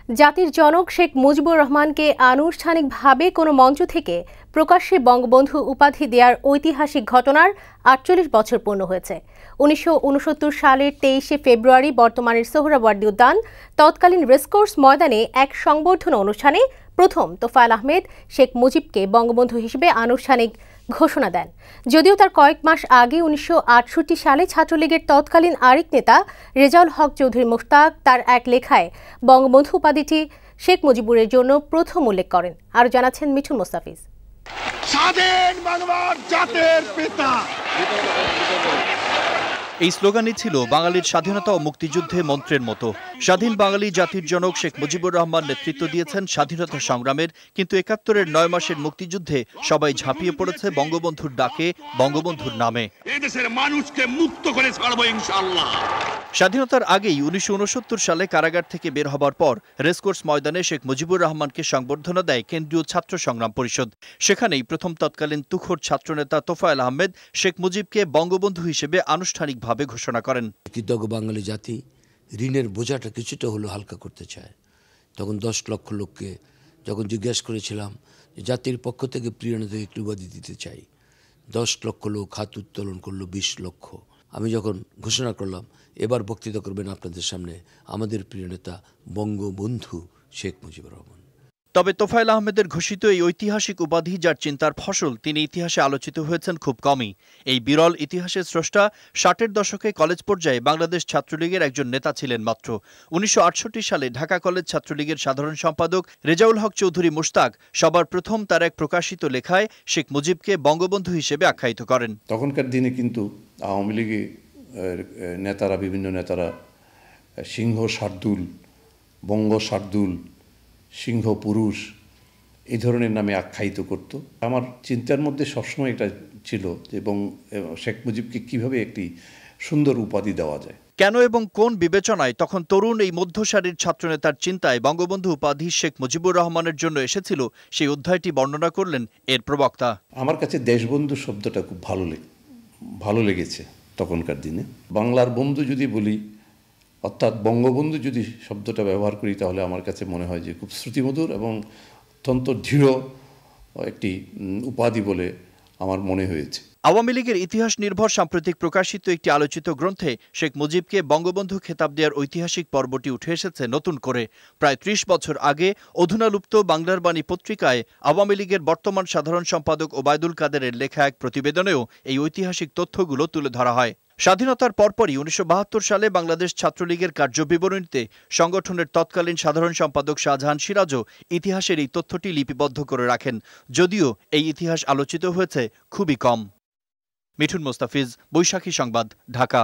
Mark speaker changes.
Speaker 1: জাতির জনক শেখ মুজিবুর রহমানকে আনুষ্ঠানিকভাবে কোনো মঞ্চ থেকে প্রকাশ্যে বঙ্গবন্ধু উপাধি দেওয়ার ঐতিহাসিক ঘটনার ৪৮ বছর পূর্ণ হয়েছে। ১৯৬৯ সালের ২৩শে ফেব্রুয়ারি বর্তমানের সোহরাওয়ার্দী উদ্যান তৎকালীন রেসকোর্স ময়দানে এক সংবর্ধনা অনুষ্ঠানে প্রথম তোফায়েল আহমেদ শেখ মুজিবকে বঙ্গবন্ধু হিসেবে আনুষ্ঠানিক ঘোষণা দেন। যদিও তার কয়েক মাস আগে ১৯৬৮ সালে ছাত্রলীগের তৎকালীন আরেক নেতা রেজাউল হক চৌধুরী মোশতাক তার এক লেখায় বঙ্গবন্ধু উপাধিটি শেখ মুজিবুরের জন্য প্রথম উল্লেখ করেন। আরও জানাচ্ছেন মিঠুন মোস্তাফিজ।
Speaker 2: স্বাধীন বাংলার জাতির পিতা।
Speaker 3: এই স্লোগানই ছিল বাঙালির স্বাধীনতা ও মুক্তিযুদ্ধে মন্ত্রের মতো। স্বাধীন বাঙালি জাতির জনক শেখ মুজিবুর রহমান নেতৃত্ব দিয়েছেন স্বাধীনতা সংগ্রামের, কিন্তু ৭১-এর ৯ মাসের মুক্তিযুদ্ধে সবাই ঝাঁপিয়ে পড়েছে বঙ্গবন্ধুর ডাকে, বঙ্গবন্ধুর নামে।
Speaker 2: এদেশের মানুষকে মুক্ত করে ছাড়বো ইনশাআল্লাহ।
Speaker 3: স্বাধীনতার আগেই ১৯৬৯ সালে কারাগার থেকে বের হবার পর রেসকোর্স ময়দানে শেখ মুজিবুর রহমানকে সংবর্ধনা দেয় কেন্দ্রীয় ছাত্র সংগ্রাম পরিষদ। সেখানেই প্রথম তৎকালীন তুখোড় ছাত্রনেতা তোফায়েল আহমেদ শেখ মুজিবকে বঙ্গবন্ধু হিসেবে আনুষ্ঠানিকভাবে ঘোষণা করেন।
Speaker 4: কৃতজ্ঞ বাঙালি জাতি ঋণের বোঝাটা কিছুটা হলেও হালকা করতে চায়। তখন ১০ লক্ষ লোককে যখন জিজ্ঞেস করেছিলাম যে জাতির পক্ষ থেকে প্রিয় নেতাকে একটি উপাধি দিতে চাই, ১০ লক্ষ লোক হাত উত্তোলন করলো ২০ লক্ষ। আমি যখন ঘোষণা করলাম এবার বক্তৃতা করবেন আপনাদের সামনে আমাদের প্রিয় নেতা বঙ্গবন্ধু শেখ মুজিবুর রহমান।
Speaker 3: তবে তোফায়েল আহমেদের ঘোষিত এই ঐতিহাসিক উপাধি যার চিন্তার ফসল, তিনি ইতিহাসে আলোচিত হয়েছেন খুব কমই। এই বিরল ইতিহাসের স্রষ্টা ৬০-এর দশকে কলেজ পর্যায়ে বাংলাদেশ ছাত্রলীগের একজন নেতা ছিলেন মাত্র। ১৯৬৮ সালে ঢাকা কলেজ ছাত্রলীগের সাধারণ সম্পাদক রেজাউল হক চৌধুরী মোশতাক সবার প্রথম তার এক প্রকাশিত লেখায় শেখ মুজিবকে বঙ্গবন্ধু হিসেবে আখ্যায়িত করেন।
Speaker 5: তখনকার দিনে কিন্তু আওয়ামী লীগের নেতারা, বিভিন্ন নেতারা সিংহ শার্দুল, বঙ্গ শার্দুল, সিংহ পুরুষ এই ধরনের নামে আখ্যায়িত করত। আমার চিন্তার মধ্যে সবসময় এটা ছিল এবং শেখ মুজিবকে কিভাবে একটি সুন্দর উপাধি দেওয়া যায়।
Speaker 3: কেন এবং কোন বিবেচনায় তখন তরুণ এই মধ্যসারির ছাত্রনেতার চিন্তায় বঙ্গবন্ধু উপাধি শেখ মুজিবুর রহমানের জন্য এসেছিল, সেই অধ্যায়টি বর্ণনা করলেন এর প্রবক্তা।
Speaker 5: আমার কাছে দেশবন্ধু শব্দটা খুব ভালো লেগেছে তখনকার দিনে। বাংলার বন্ধু যদি বলি, অর্থাৎ বঙ্গবন্ধু যদি শব্দটা ব্যবহার করি, তাহলে আমার কাছে মনে হয় যে খুব শ্রুতিমধুর এবং অত্যন্ত দৃঢ় একটি উপাধি বলে আমার মনে হয়েছে।
Speaker 3: আওয়ামী লীগের ইতিহাস নির্ভর সাম্প্রতিক প্রকাশিত একটি আলোচিত গ্রন্থে শেখ মুজিবকে বঙ্গবন্ধু খেতাব দেওয়ার ঐতিহাসিক পর্বটি উঠে এসেছে নতুন করে। প্রায় ৩০ বছর আগে অধুনালুপ্ত বাংলার বাণী পত্রিকায় আওয়ামী লীগের বর্তমান সাধারণ সম্পাদক ওবায়দুল কাদেরের লেখা এক প্রতিবেদনেও এই ঐতিহাসিক তথ্যগুলো তুলে ধরা হয়। স্বাধীনতার পরপরই ১৯৭২ সালে বাংলাদেশ ছাত্রলীগের কার্যবিবরণীতে সংগঠনের তৎকালীন সাধারণ সম্পাদক শাহজাহান সিরাজও ইতিহাসের এই তথ্যটি লিপিবদ্ধ করে রাখেন, যদিও এই ইতিহাস আলোচিত হয়েছে খুবই কম। মিঠুন মোস্তাফিজ, বৈশাখী সংবাদ, ঢাকা।